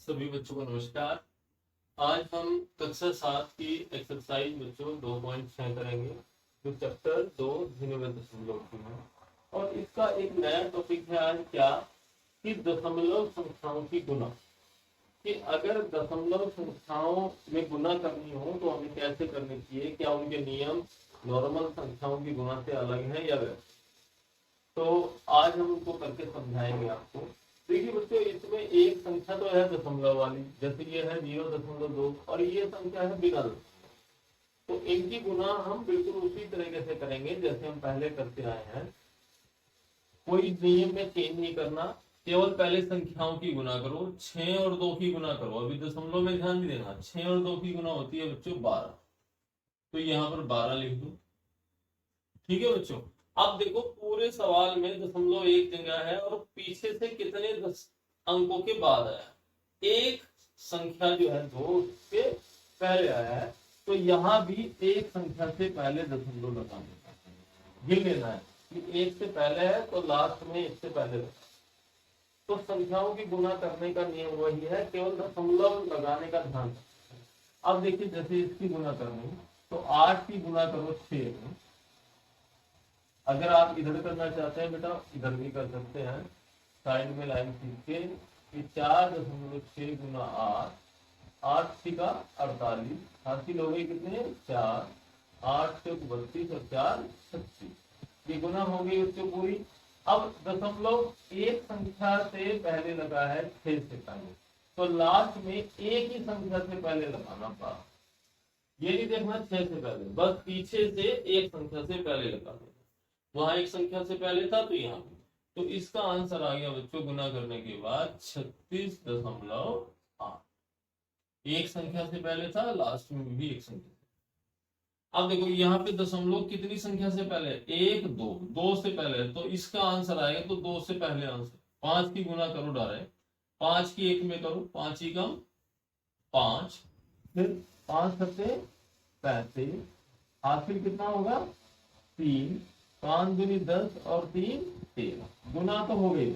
सभी बच्चों को नमस्कार। आज हम कक्षा 7 की एक्सरसाइज बच्चों 2.6 करेंगे, जो चैप्टर 2 भिन्न दशमलव की है। और इसका एक नया टॉपिक है आज क्या कि दशमलव संख्याओं की गुना। कि अगर दशमलव संख्याओं में गुना करनी हो तो हमें कैसे करनी चाहिए, क्या उनके नियम नॉर्मल संख्याओं की गुना से अलग है या वैसे। तो आज हम उनको करके समझाएंगे आपको। देखिए बच्चों, इसमें एक संख्या तो है दशमलव वाली, जैसे ये है 0.2 और ये संख्या है बिना दशमलव। तो इनकी गुना हम बिल्कुल उसी तरीके से करेंगे जैसे हम पहले करते आए हैं। कोई नियम में चेंज नहीं करना, केवल पहले संख्याओं की गुना करो। 6 और 2 की गुना करो। अभी दशमलव में ध्यान भी देना, 6 और 2 की गुना होती है बच्चों 12। तो यहाँ पर 12 लिख दो। ठीक है बच्चों। अब देखो, पूरे सवाल में दशमलव एक जगह है और पीछे से कितने अंकों के बाद आया। एक संख्या जो है 2 के पहले आया है, तो यहाँ भी एक संख्या से पहले दशमलव लगाने का गिन लेना है कि एक से पहले है तो लास्ट में एक से पहले लगा। तो संख्याओं की गुना करने का नियम वही है, केवल दशमलव लगाने का ध्यान। अब देखिए, जैसे इसकी गुना करनी तो 8 की गुना करो 6 में। अगर आप इधर करना चाहते हैं बेटा, इधर भी कर सकते हैं, साइड में लाइन खींच के कि 4.6 गुना 8, 8 छिका 48, हासिल हो गई कितने 4, 8 चौक 32 और 4 36। ये गुना हो गई बच्चों पूरी। अब दशमलव एक संख्या से पहले लगा है 6 से पहले, तो लास्ट में एक ही संख्या से पहले लगाना पड़ा। ये नहीं देखना 6 से पहले, बस पीछे से एक संख्या से पहले लगा देना। वहां एक संख्या से पहले था तो यहाँ। तो इसका आंसर आ गया बच्चों, गुना करने के बाद 36.8। एक संख्या से पहले था, लास्ट में भी एक संख्या। अब देखो यहाँ पे दशमलव कितनी संख्या से पहले, 1 2, 2 से पहले, तो इसका आंसर आएगा तो 2 से पहले आंसर। 5 की गुना करो डायरेक्ट, 5 की 1 में करो, 5 ही कम 5, फिर 5 सत्ते 35, हासिल कितना होगा 3, 5 दूनी 10 और 3 13। गुना तो हो गई।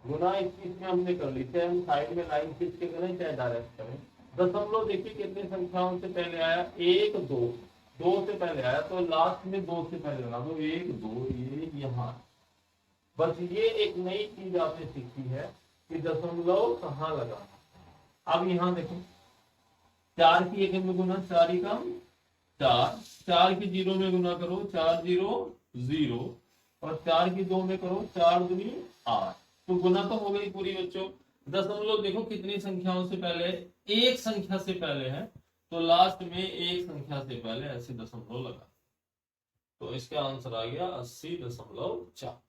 गुना इसमें हमने कर ली, चाहे हम साइड में लाइन खींच के करें चाहे डायरेक्ट करें। दशमलव देखिए कितनी संख्याओं से पहले आया, 1 2, 2 से पहले आया तो लास्ट में 2 से पहले लगा दो, 1 2, ये यहाँ। बस ये एक नई चीज आपने सीखी है कि दशमलव कहाँ लगा। अब यहाँ देखो, 4 की 1 में गुना 4 ही कम 4, 4 की 0 में गुना करो 4 0 0, और 4 की 2 में करो 4 दूनी 8। तो गुना तो हो गई पूरी बच्चों। दशमलव देखो कितनी संख्याओं से पहले, एक संख्या से पहले है, तो लास्ट में एक संख्या से पहले ऐसे दशमलव लगा। तो इसका आंसर आ गया 80.4।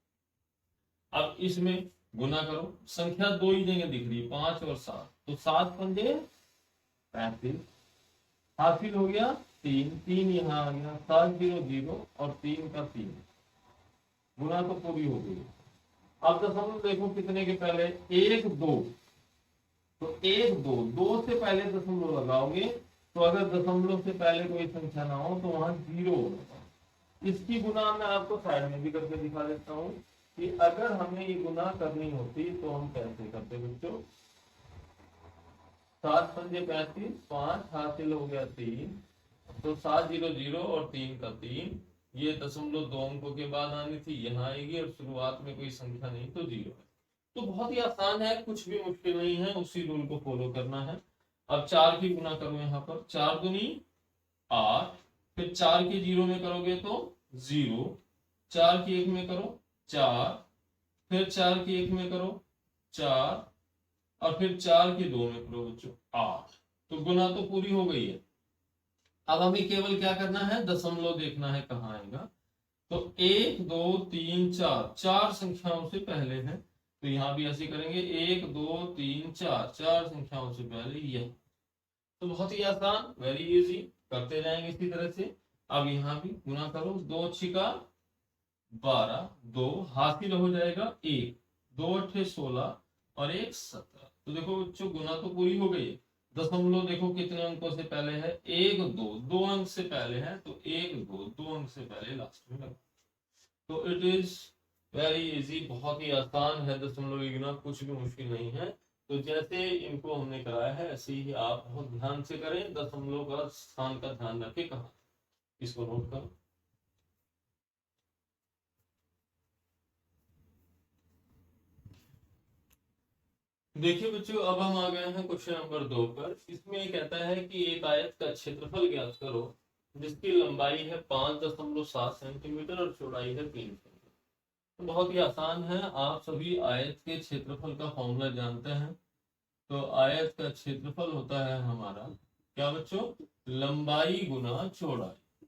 अब इसमें गुना करो, संख्या दो ही जगह दिख रही है 5 और 7, तो 7 पंजे 35, हासिल हो गया 3, 3 यहाँ आ गया, 7 0 0 और 3 का 3। गुना तो पूरी हो गई। अब दशमलव देखो कितने के पहले, 1 2, तो 1 2, 2 से पहले दशमलव लगाओगे तो अगर दशमलव से पहले कोई संख्या ना हो तो वहां 0 होगा। इसकी गुना मैं आपको साइड में भी करके दिखा देता हूँ कि अगर हमें ये गुना करनी होती तो हम कैसे करते बच्चों। 7 पंजे 35, 5 हासिल हो गया 3, तो 7 0 0 और 3 का 3। ये दशमलव 2 अंकों के बाद आनी थी, यहाँ आएगी, और शुरुआत में कोई संख्या नहीं तो 0 है। तो बहुत ही आसान है, कुछ भी मुश्किल नहीं है, उसी रूल को फॉलो करना है। अब 4 की गुना करो, यहाँ पर 4 दूनी 8, फिर 4 की 0 में करोगे तो 0, 4 की 1 में करो 4, फिर 4 की 1 में करो 4, और फिर 4 की 2 में करो बच्चों 8। तो गुना तो पूरी हो गई है। अब हमें केवल क्या करना है, दशमलव देखना है कहाँ आएगा। तो 1 2 3 4, 4 संख्याओं से पहले है, तो यहाँ भी ऐसे करेंगे 1 2 3 4, 4 संख्याओं से पहले यह। तो बहुत ही आसान, वेरी इजी, करते जाएंगे इसी तरह से। अब यहाँ भी गुना करो, 2 छिका 12, 2 हासिल हो जाएगा 1, 2 अट्ठे 16 और 1 17। तो देखो बच्चों, गुना तो पूरी हो गई। दशमलव देखो कितने अंकों से पहले है, 1 2, 2 अंक से पहले है, तो 1 2, 2 अंक से पहले लास्ट में लगा। तो इट इज वेरी इजी, बहुत ही आसान है दशमलव की गुना, कुछ भी मुश्किल नहीं है। तो जैसे इनको हमने कराया है ऐसे ही आप बहुत ध्यान से करें। दशमलव का स्थान का ध्यान रखें कहाँ, इसको नोट करो। देखिए बच्चों, अब हम आ गए हैं क्वेश्चन नंबर 2 पर। इसमें कहता है कि एक आयत का क्षेत्रफल ज्ञात करो जिसकी लंबाई है 5.7 सेंटीमीटर और चौड़ाई है 3 सेंटीमीटर। तो बहुत ही आसान है, आप सभी आयत के क्षेत्रफल का फॉर्मूला जानते हैं। तो आयत का क्षेत्रफल होता है हमारा क्या बच्चों, लंबाई गुना चौड़ाई।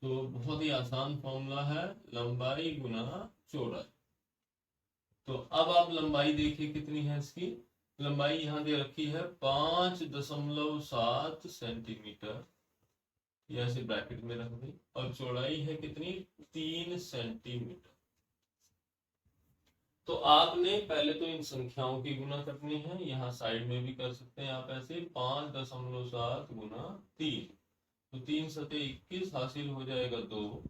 तो बहुत ही आसान फॉर्मूला है, लंबाई गुना चौड़ाई। तो अब आप लंबाई देखिए कितनी है इसकी। लंबाई यहाँ दे रखी है 5.7 सेंटीमीटर, या ऐसे ब्रैकेट में रख दी, और चौड़ाई है कितनी, 3 सेंटीमीटर। तो आपने पहले तो इन संख्याओं की गुना करनी है, यहाँ साइड में भी कर सकते हैं आप ऐसे, 5.7 गुना 3, तो 3 सते 21 हासिल हो जाएगा 2,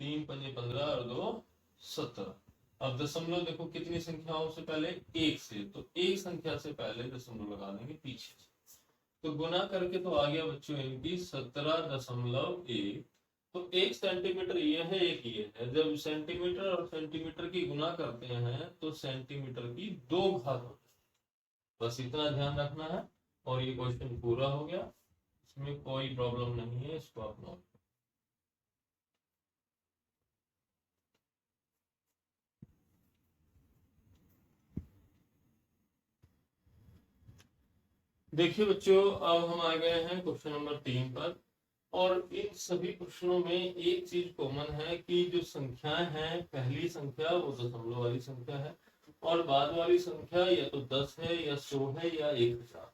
3 पंजे 15 और 2 17। अब दशमलव देखो कितनी संख्याओं से पहले, एक से, तो एक संख्या से पहले दशमलव लगा देंगे पीछे से। तो गुना करके तो आ गया बच्चों इनकी 17.1। तो 1 सेंटीमीटर ये है, एक ये है। जब सेंटीमीटर और सेंटीमीटर की गुना करते हैं तो सेंटीमीटर की 2 घात होती है। बस इतना ध्यान रखना है और ये क्वेश्चन पूरा हो गया। इसमें कोई प्रॉब्लम नहीं है, इसको आप नोट। देखिए बच्चों, अब हम आ गए हैं क्वेश्चन नंबर 3 पर। और इन सभी प्रश्नों में एक चीज कॉमन है कि जो संख्याएं हैं, पहली संख्या वो दशमलव वाली संख्या है, और बाद वाली संख्या या तो 10 है या 100 है या 1000।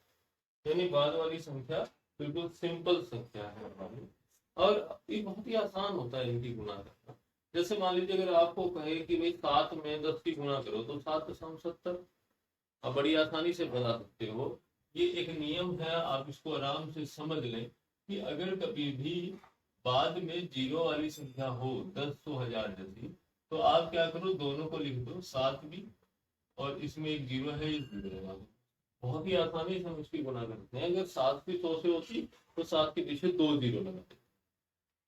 यानी बाद वाली संख्या बिल्कुल सिंपल संख्या है हमारी, और ये बहुत ही आसान होता है इनकी गुना करना। जैसे मान लीजिए अगर आपको कहे कि भाई 7 में 10 की गुना करो, तो 7.70, आप बड़ी आसानी से बता सकते हो। ये एक नियम है, आप इसको आराम से समझ लें कि अगर कभी भी बाद में जीरो वाली संख्या हो, 10, 100, 1000 जैसी, तो आप क्या करो, दोनों को लिख दो 7 भी, और इसमें एक जीरो है, ये जीरो लगा दो। बहुत ही आसानी से हम इसकी गुना करते हैं। अगर 7 भी 100 से होती तो 7 के पीछे 2 जीरो लगाते।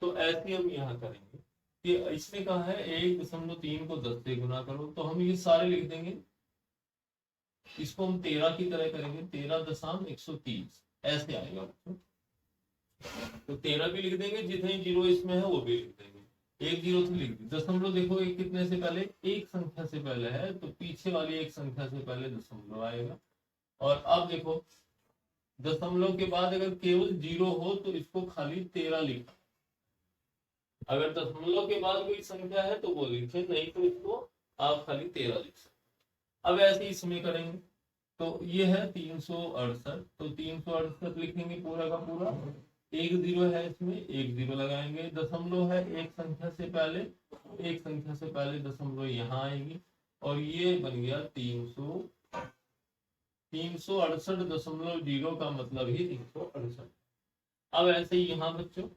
तो ऐसे हम यहाँ करेंगे कि इसने कहा है 1.3 को 10 से गुना करो, तो हम ये सारे लिख देंगे। इसको हम 13 की तरह करेंगे, 13.130 ऐसे आएगा। तो 13 भी लिख देंगे, जितने जीरो इसमें है वो भी लिख देंगे। एक जीरो से लिख दी। दशमलव देखो एक कितने से पहले, एक संख्या से पहले है, तो पीछे वाली एक संख्या से पहले दशमलव आएगा। और अब देखो दशमलव के बाद अगर केवल जीरो हो तो इसको खाली 13 लिखा। अगर दशमलव के बाद कोई संख्या है तो वो लिखे, नहीं तो इसको आप खाली 13 लिख सकते। अब ऐसे इसमें करेंगे, तो ये है 368, तो 368 लिखेंगे पूरा का पूरा। एक जीरो है इसमें, एक जीरो लगाएंगे। दशमलव है एक संख्या से पहले, एक संख्या से पहले दशमलव यहाँ आएगी, और ये बन गया 368.0 का मतलब ही 368। अब ऐसे ही यहाँ बच्चों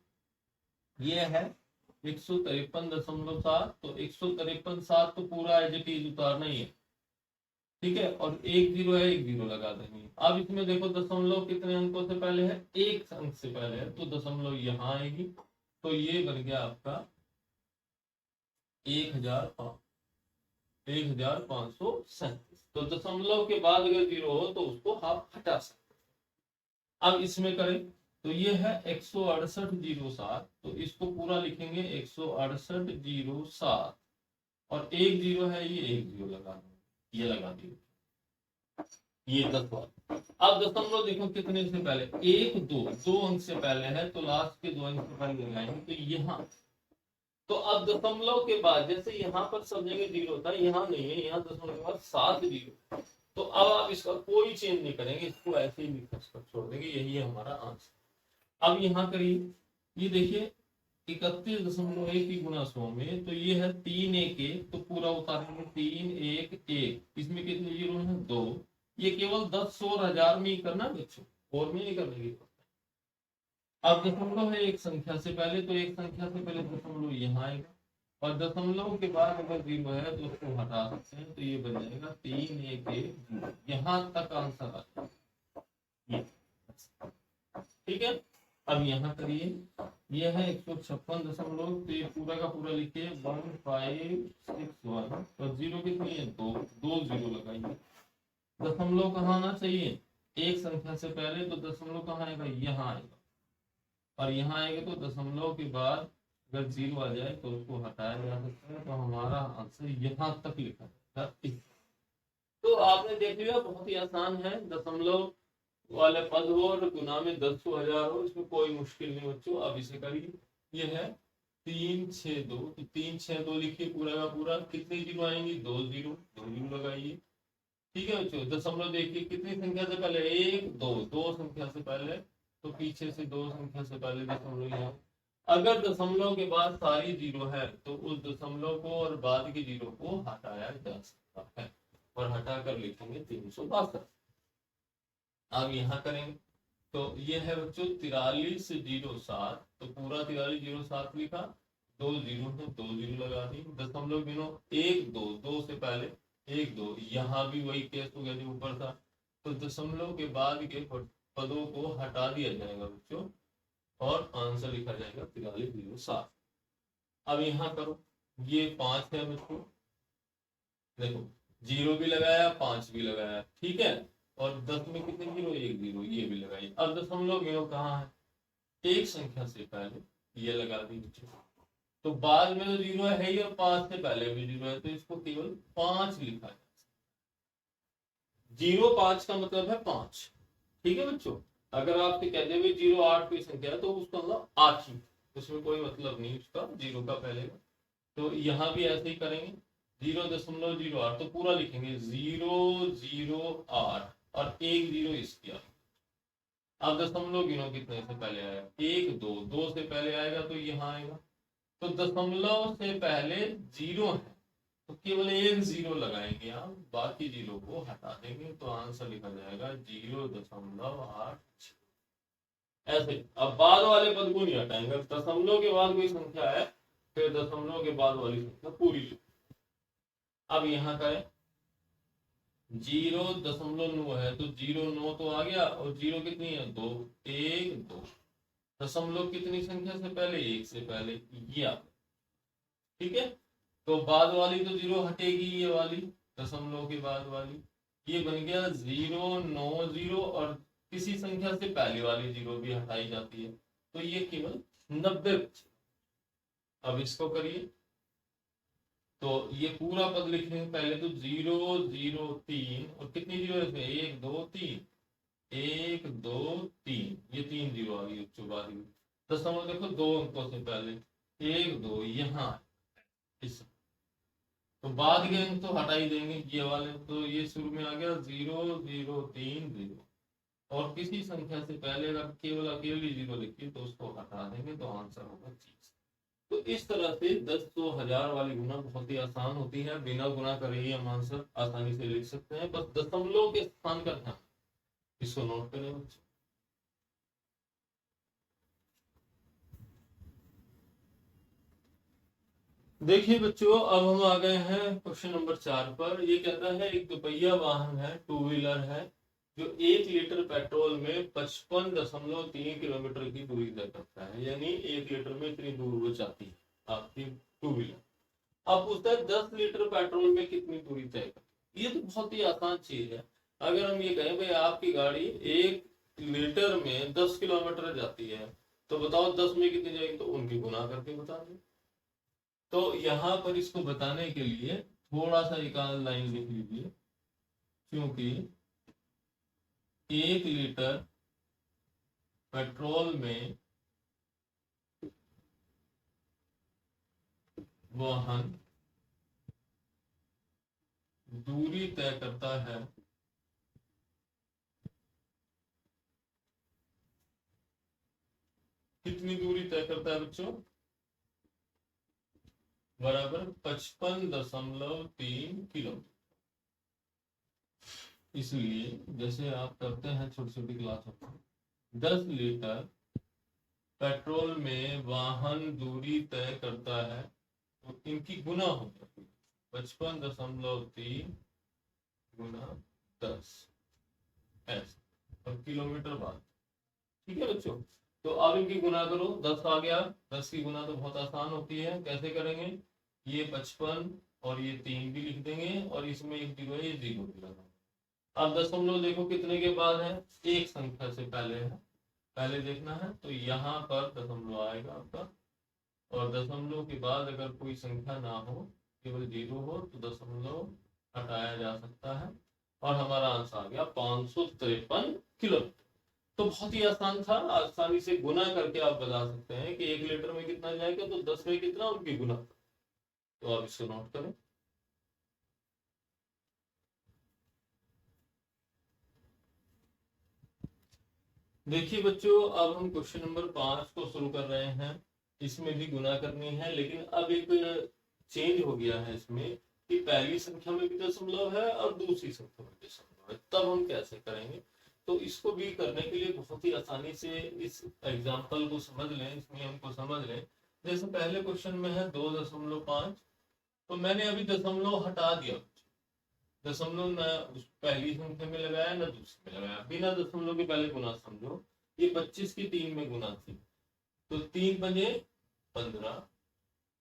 ये है 153.7, तो 153.7 तो पूरा एज इट इज उतारना ही है, ठीक है। और एक जीरो है, एक जीरो लगा देंगे। अब इसमें देखो दशमलव कितने अंकों से पहले है, एक अंक से पहले है, तो दशमलव यहाँ आएगी। तो ये बन गया आपका 1537। तो दशमलव के बाद अगर जीरो हो तो उसको आप हटा सकते। अब इसमें करें तो ये है 168.07, तो इसको पूरा लिखेंगे 168.07, और एक जीरो है, ये एक जीरो लगा देंगे, ये लगा दिए, ये 10 बार। अब दशमलव देखो कितने से पहले, एक दो अंक से पहले है, तो लास्ट के 2 अंक से पहले लगाएंगे, तो यहाँ। तो अब दशमलव के बाद जैसे यहाँ पर सब जगह जीरो था, यहाँ नहीं है, यहाँ दशमलव के बाद 7 जीरो। तो अब आप इसका कोई चेंज नहीं करेंगे, इसको ऐसे ही लिखकर छोड़ देंगे, यही है हमारा आंसर। अब यहाँ करिए, ये देखिए 31.1 की गुना 100 में, तो ये है 3 1 1, तो पूरा उतारेंगे 3 1 1। इसमें कितने जीरो है, 2। ये केवल 10, 100 और 1000 में ही करना बच्चों, और में नहीं करने की। अब दशमलव है एक संख्या से पहले, तो एक संख्या से पहले दशमलव यहाँ आएगा, और दशमलव के बाद अगर जीरो है तो उसको हटा सकते हैं, तो ये बन जाएगा 3 1 1 0। यहाँ यहाँ तक आंसर आ जाए। ठीक है, अब यहाँ करिए, ये है 156 तो ये पूरा का पूरा लिखिए 1561 और जीरो कितनी है, दो, दो जीरो लगाइए। दशमलव कहाँ आना चाहिए, एक संख्या से पहले, तो दशमलव कहाँ आएगा, यहाँ आएगा, और यहाँ आएगा तो दशमलव के बाद अगर जीरो आ जाए तो उसको हटाया जा सकता है, तो हमारा आंसर यहाँ तक लिखा जाएगा। तो आपने देख लिया, बहुत ही आसान है, दशमलव वाले पद हो और गुना में 10 हो 1000 हो, इसमें कोई मुश्किल नहीं बच्चों। अब इसे करिए, ये है 362, तो 362 लिखिए पूरा का पूरा, कितनी जीरो आएंगी, दो जीरो लगाइए। ठीक है बच्चों, दशमलव देखिए कितनी संख्या से पहले, एक दो, दो संख्या से पहले, तो पीछे से दो संख्या से पहले दशमलव यहाँ। अगर दशमलव के बाद सारी जीरो है तो उस दशमलव को और बाद की जीरो को हटाया जा सकता है, और हटाकर लिखेंगे 362। अब यहाँ करेंगे, तो ये है बच्चों 4307, तो पूरा 4307 लिखा, दो जीरो है, दो जीरो लगा दी। दशमलव गिनो, एक दो, दो से पहले एक दो, यहाँ भी वही केस हो गया जो ऊपर था, तो दशमलव के बाद के पदों को हटा दिया जाएगा बच्चों, और आंसर लिखा जाएगा 4307। अब यहाँ करो, ये 5 है बच्चों, देखो जीरो भी लगाया, 5 भी लगाया, ठीक है, और 10 में कितने जीरो, एक जीरो, ये भी लगाई। अब दशमलव गिनो कहाँ है, एक संख्या से पहले, ये लगा दी बच्चों, तो बाद में तो जीरो है ही और 5 से पहले भी जीरो है, तो इसको केवल 5 लिखा है। 0 5 का मतलब है 5। ठीक है बच्चों, अगर आपके कहते हुए 08 कोई संख्या है तो उसका मतलब 8 ही, उसमें कोई मतलब नहीं उसका जीरो का पहले का। तो यहाँ भी ऐसे ही करेंगे, 0.08 तो पूरा लिखेंगे 008 और एक जीरो इसकी आ। अब दशमलव गिनो कितने से पहले आएगा, एक दो, दो से पहले आएगा तो यहाँ आएगा, तो दशमलव से पहले जीरो है तो केवल एक जीरो लगाएंगे आप, बाकी जीरो को हटा देंगे, तो आंसर लिखा जाएगा 0.8। ऐसे अब बाद वाले पद को नहीं हटाएंगे, दशमलव के बाद कोई संख्या है फिर दशमलव के बाद वाली संख्या पूरी। अब यहाँ करें, 0.9 है तो 0.9 तो आ गया, और जीरो कितनी है, दो, एक दो, दशमलव कितनी संख्या से पहले, एक से पहले, ये आ। ठीक है, तो बाद वाली तो जीरो हटेगी, ये वाली दशमलव के बाद वाली, ये बन गया 090, और किसी संख्या से पहले वाली जीरो भी हटाई जाती है, तो ये केवल 90। अब इसको करिए, तो ये पूरा पद लिखेंगे पहले, तो 003 और कितनी जीरो है इसमें, 1 2 3, 1 2 3, ये 3 जीरो आ गई बच्चों बाद में। दशमलव देखो दो अंकों से पहले, 1 2 यहाँ इस, तो बाद के अंक तो हटा ही देंगे ये वाले, तो ये शुरू में आ गया 003 और किसी संख्या से पहले अगर केवल अकेली जीरो लिखी तो उसको हटा देंगे, तो आंसर होगा 30। तो इस तरह से 10 100 1000 वाली गुना बहुत ही आसान होती है, बिना गुना करे ही हम आंसर आसानी से लिख सकते हैं, बस दशमलव के स्थान का ध्यान, इसको नोट करें बच्चों। देखिए बच्चों, अब हम आ गए हैं क्वेश्चन नंबर 4 पर। ये कहता है एक दुपहिया वाहन है, टू व्हीलर है, जो 1 लीटर पेट्रोल में 55.3 किलोमीटर की दूरी तय करता है, यानी 1 लीटर में इतनी दूर वो जाती है आपकी टू व्हीलर। अब पूछता है 10 लीटर पेट्रोल में कितनी दूरी तय करती है। ये तो बहुत ही आसान चीज है, अगर हम ये कहें भाई आपकी गाड़ी 1 लीटर में 10 किलोमीटर जाती है, तो बताओ 10 में कितनी जाएगी, तो उनकी गुना करके बता दो। तो यहाँ पर इसको बताने के लिए थोड़ा सा एक लाइन लिख लीजिए, क्योंकि 1 लीटर पेट्रोल में वाहन दूरी तय करता है कितनी दूरी तय करता है बच्चों, बराबर 55.3 किलोमीटर। इसलिए जैसे आप करते हैं छोटी छोटी क्लासों में, 10 लीटर पेट्रोल में वाहन दूरी तय करता है, तो इनकी गुना हो जाती है 55.3 गुना 10, ऐसे और किलोमीटर बार। ठीक है बच्चों, तो अब इनकी गुना करो, 10 आ गया। 10 की गुना तो बहुत आसान होती है, कैसे करेंगे, ये 55 और ये 3 भी लिख देंगे और इसमें एक जीरो है, ये जीरो भी लगा। अब दशमलव देखो कितने के बाद है, एक संख्या से पहले है, पहले देखना है, तो यहाँ पर दशमलव आएगा आपका। और दशमलव के बाद अगर कोई संख्या ना हो, केवल जीरो हो, तो दशमलव हटाया जा सकता है और हमारा आंसर आ गया 553 किलोमीटर। तो बहुत ही आसान था, आसानी से गुना करके आप बता सकते हैं कि 1 लीटर में कितना जाएगा, तो 10 में कितना, उनकी गुना। तो आप इसको नोट करें। देखिए बच्चों, अब हम क्वेश्चन नंबर 5 को शुरू कर रहे हैं। इसमें भी गुना करनी है, लेकिन अब एक चेंज हो गया है इसमें कि पहली संख्या में भी दशमलव है और दूसरी संख्या में दशमलव है। तब हम कैसे करेंगे, तो इसको भी करने के लिए बहुत ही आसानी से इस एग्जाम्पल को समझ लें, इस नियम को समझ लें। जैसे पहले क्वेश्चन में है 2.5, तो मैंने अभी दशमलव हटा दिया। दशमलव न पहली संख्या में लगाया ना दूसरी में लगाया, बिना दशमलव के पहले गुना समझो। ये 25 की 3 में गुना थी, तो 3 पंजे 15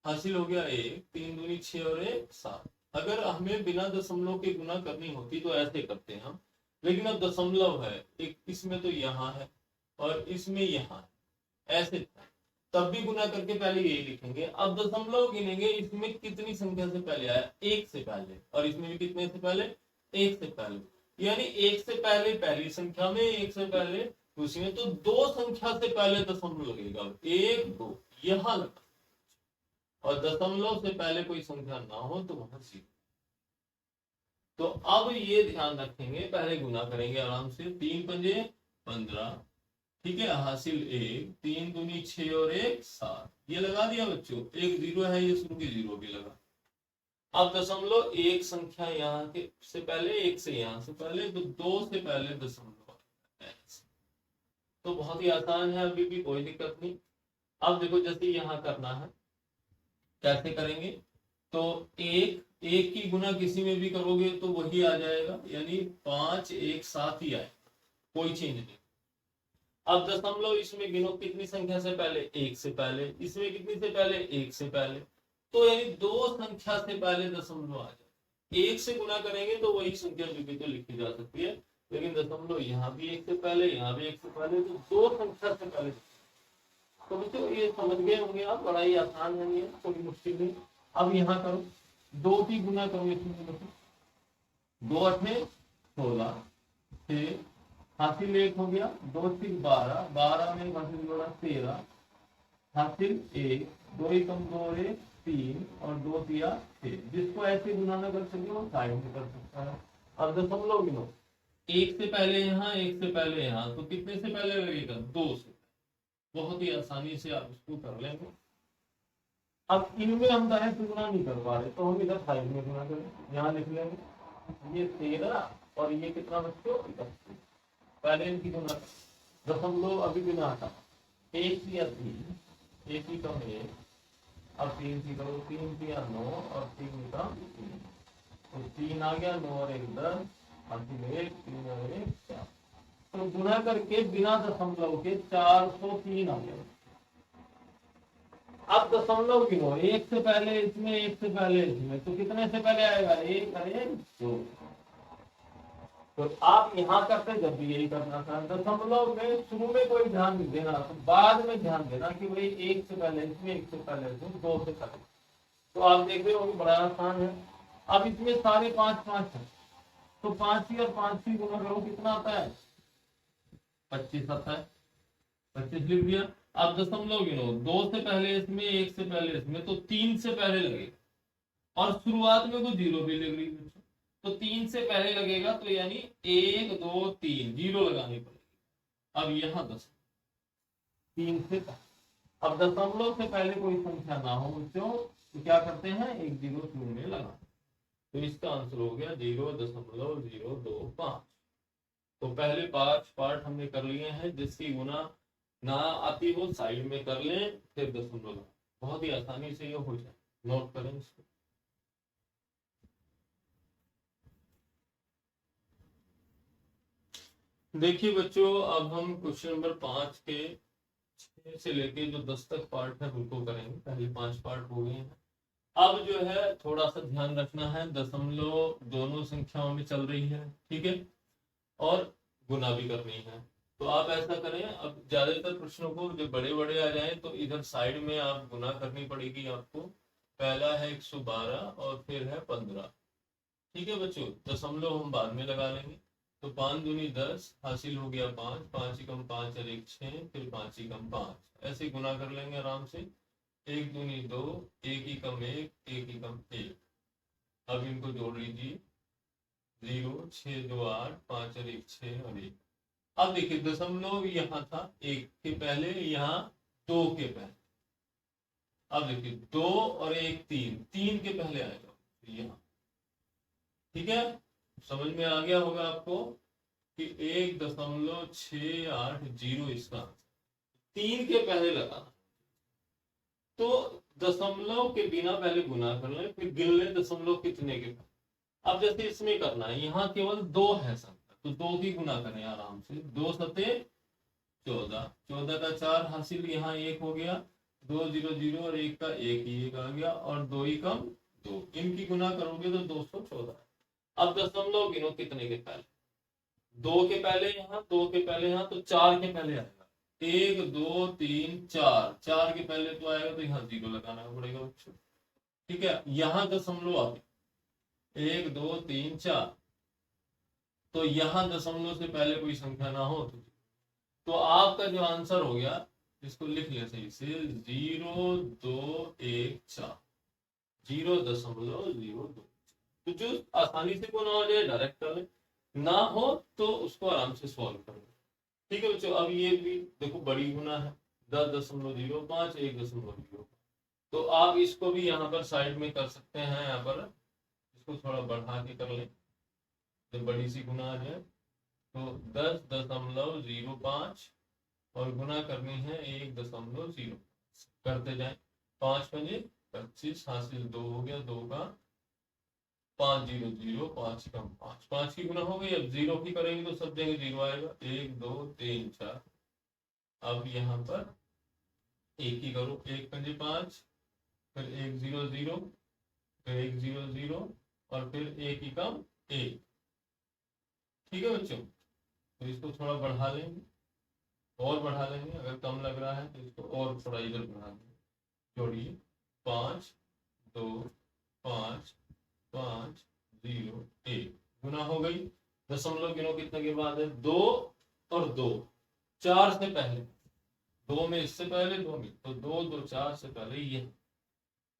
हासिल हो गया 1, 3 दूनी 6 और 1 7। अगर हमें बिना दशमलव के गुना करनी होती तो ऐसे करते हैं हम, लेकिन अब दशमलव है, एक इसमें तो यहाँ है और इसमें यहाँ है, ऐसे तब भी गुना करके पहले यही लिखेंगे। अब दशमलव गिनेंगे, इसमें कितनी संख्या से पहले आया, 1 से पहले, और इसमें भी कितने से पहले, 1 से पहले। यानी 1 से पहले पहली संख्या में, 1 से पहले दूसरी में, तो 2 संख्या से पहले दशमलव लगेगा, 1 2 यहां लगा। और दशमलव से पहले कोई संख्या ना हो तो वहां जीरो। तो अब ये ध्यान रखेंगे, पहले गुना करेंगे आराम से, 3 पंजे 15, ठीक है, हासिल 1, 3 दूनी 6 और 1 7, ये लगा दिया बच्चों। एक जीरो है, ये शुरू की जीरो भी लगा। अब दशमलव एक संख्या यहाँ के से पहले, 1 से यहाँ से पहले, तो 2 से पहले दशमलव। तो बहुत ही आसान है, अभी भी कोई दिक्कत नहीं। अब देखो जैसे यहाँ करना है, कैसे करेंगे, तो एक की गुना किसी में भी करोगे तो वही आ जाएगा, यानी 5 1 7 ही आए, कोई चेंज नहीं। अब दशमलव इसमें गिनो, कितनी संख्या से पहले, 1 से पहले, इसमें कितनी से पहले, 1 से पहले, तो यानी 2 संख्या से पहले दशमलव आ जाए। 1 से गुना करेंगे तो वही संख्या भी तो लिखी जा सकती है, लेकिन दशमलव यहाँ भी 1 से पहले, यहाँ भी 1 से पहले, तो 2 संख्या से पहले। तो बच्चों ये समझ गए होंगे आप, बड़ा ही आसान है ये, कोई मुश्किल नहीं। अब यहाँ करो, 2 की गुना करो, इसमें 2 8 16, 6 हासिल 1 हो गया, 2 3 12, 12 में हासिल जोड़ा 13, हासिल 1, 2 एकम 2 1 3 और 2 दिया 6। जिसको ऐसे गुना ना कर सके वो साइड में कर सकता है। अब दशमलव गिनो, 1 से पहले यहाँ, 1 से पहले यहाँ, तो कितने से पहले लगेगा, 2 से। बहुत ही आसानी से आप इसको कर लेंगे। अब इनमें हम डायरेक्ट गुना नहीं कर पा रहे, तो हम इधर साइड में गुना करें, यहाँ लिख लेंगे, ये 13 और ये कितना बच्चों, 31। पहले इनकी गुना, दशमलव अभी बिना हटा, 1 या 3, 1 ही कम 1, अब 3 की करो, 3 किया 9 और 3 का 3, तो 3 आ गया, 9 और 1 10, हासिल 1, 3 और 1 4। तो गुना करके बिना दशमलव के 403 आ गया। अब दशमलव गिनो, 1 से पहले इसमें, 1 से पहले इसमें, तो कितने से पहले आएगा, 1 1 2। तो आप यहाँ करते जब भी यही करना था, दशमलव में शुरू में कोई ध्यान नहीं देना, तो बाद में ध्यान देना कि भाई 1 से पहले इसमें, 1 से पहले इसमें, 2 से पहले। तो आप देख रहे हो बड़ा आसान है। अब इसमें सारे 5 5 है, तो 5 ही और 5 ही गुना करो, कितना आता है, 25 आता है, 25 लिख दिया। अब दशमलव गिनो, 2 से पहले इसमें, 1 से पहले इसमें, तो 3 से पहले लगेगा, और शुरुआत में कोई जीरो भी लग रही है, तो 3 से पहले लगेगा, तो यानी 1 2 3 जीरो लगानी पड़ेगी। अब यहाँ 10 3 से, अब दशमलव से पहले कोई संख्या ना हो बच्चों, तो क्या करते हैं, एक जीरो शुरू में लगा, तो इसका आंसर हो गया 0.025। तो पहले 5 पार्ट हमने कर लिए हैं, जिसकी गुना ना आती हो साइड में कर लें, फिर दशमलव, बहुत ही आसानी से ये हो जाए। नोट करें इसको। देखिए बच्चों, अब हम क्वेश्चन नंबर 5 के 6 से लेके जो 10 तक पार्ट है उनको करेंगे। पहले 5 पार्ट हो गए हैं। अब जो है थोड़ा सा ध्यान रखना है, दशमलव दोनों संख्याओं में चल रही है, ठीक है, और गुना भी करनी है। तो आप ऐसा करें, अब ज्यादातर प्रश्नों को जब बड़े बड़े आ जाए तो इधर साइड में आप गुना करनी पड़ेगी आपको। पहला है 112 और फिर है 15, ठीक है बच्चों। दशमलव हम बाद में लगा लेंगे। तो 5 दूनी 10 हासिल हो गया 5, 5 एकम 5 और 1 6, फिर 5 एकम 5, ऐसे गुना कर लेंगे आराम से। 1 दूनी 2, 1 एकम 1, 1 एकम 1। अब इनको जोड़ लीजिए, 0 6 2 8, 5 और 1 6 और 1। अब देखिए दशमलव यहाँ था 1 के पहले, यहाँ 2 के पहले। अब देखिए 2 और 1 3, 3 के पहले आएगा यहाँ, ठीक है। समझ में आ गया होगा आपको कि 1.680 इसका 3 के पहले लगाना। तो दशमलव के बिना पहले गुना कर लें, फिर गिन लें दशमलव कितने के पहले। अब जैसे इसमें करना है, यहाँ केवल 2 है संख्या, तो 2 की गुना करें आराम से। 2 सते 14, 14 का 4 हासिल, यहाँ 1 हो गया, 2 0 0 और 1 का 1 ही 1 आ गया, और 2 ही कम 2, इनकी गुना करोगे तो 214। अब दशमलव गिनो कितने के पहले, 2 के पहले यहाँ, 2 के पहले यहाँ, तो 4 के पहले आएगा। 1 2 3 4, 4 के पहले तो आएगा, तो यहाँ 0 लगाना पड़ेगा बच्चों, ठीक है। यहाँ दशमलव आ गया 1 2 3 4, तो यहाँ दशमलव से पहले कोई संख्या ना हो तो आपका जो आंसर हो गया, इसको लिख लिया सही से, 0.214, 0.02। तो जो आसानी से गुना हो जाए डायरेक्ट कर ले, ना हो तो उसको आराम से सॉल्व कर लो, ठीक है बच्चों। अब ये भी देखो बड़ी गुना है, 10.05 1.0, तो आप इसको भी यहाँ पर साइड में कर सकते हैं। यहाँ पर इसको थोड़ा बढ़ा के कर लें, जब बड़ी सी गुना आ जाए तो 10.05 और गुना करनी है 1.0, करते जाए। 5 पंजे 25 हासिल 2 हो गया, 2 का 5 0 0, 5 कम 5, 5 की गुना हो गई। अब 0 की करेंगे तो सब जगह 0 आएगा, 1 2 3 4। अब यहाँ पर 1 की करो, 1 पंजे 5, फिर 1 0 0, फिर 1 0 0 और फिर 1 ही कम 1, ठीक है बच्चों। तो इसको थोड़ा बढ़ा लेंगे, और बढ़ा लेंगे, अगर कम लग रहा है तो इसको और थोड़ा इधर बढ़ा देंगे। जोड़िए 5 2 5 5 0 1, गुना हो गई। दशमलव गिनो कितने के बाद है, 2 और 2, 4 से पहले, 2 में इससे पहले, 2 में, तो 2 2 4 से पहले ये,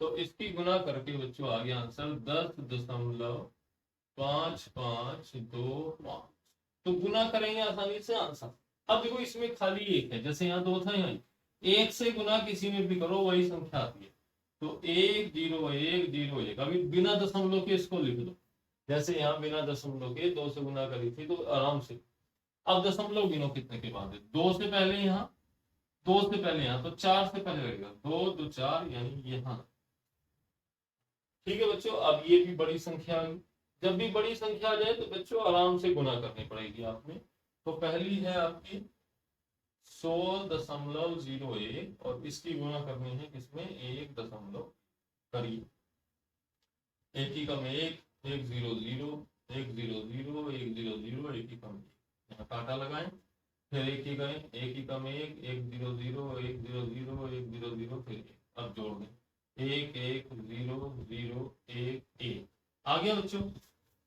तो इसकी गुना करके बच्चों आ गया आंसर 10.5525। तो गुना करेंगे आसानी से आंसर। अब देखो इसमें खाली 1 है, जैसे यहाँ 2 था, यहाँ 1 से गुना किसी में भी करो वही संख्या आती है। तो 1 0 1 0 1, अभी बिना दशमलव के इसको लिख दो, जैसे यहाँ बिना दशमलव के 2 से गुना करी थी, तो आराम से। अब दशमलव गिनो कितने के बाद है, 2 से पहले यहाँ, 2 से पहले यहाँ, तो 4 से पहले लगेगा, 2 2 4, यानी यहाँ, ठीक है बच्चों। अब ये भी बड़ी संख्या, जब भी बड़ी संख्या आ जाए तो बच्चों आराम से गुना करनी पड़ेगी आपने। तो पहली है आपकी 100.01 और इसकी गुना करनी है किसमें, 1 दशमलव, करिए। 1 ही कम 1, 1 0 0, 1 0 0, 1 0 0, 1 ही कम 1, यहाँ कांटा लगाएं, फिर 1 ही करें, 1 ही कम 1, 1 0 0, 1 0 0, 1 0 0, फिर 1, अब जोड़ दें, 1 1 0 0 1 1, आ गया बच्चों।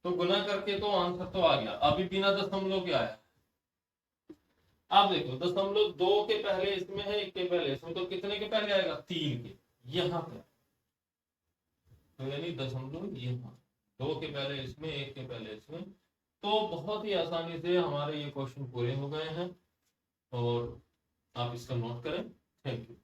तो गुना करके तो आंसर तो आ गया। अभी बिना दशमलव के आया, आप देखो दशमलव 2 के पहले इसमें है, 1 के पहले इसमें, तो कितने के पहले आएगा, 3 के, यहाँ पे, तो यानी दशमलव यहाँ 2 के पहले इसमें, 1 के पहले इसमें। तो बहुत ही आसानी से हमारे ये क्वेश्चन पूरे हो गए हैं, और आप इसका नोट करें। Thank you.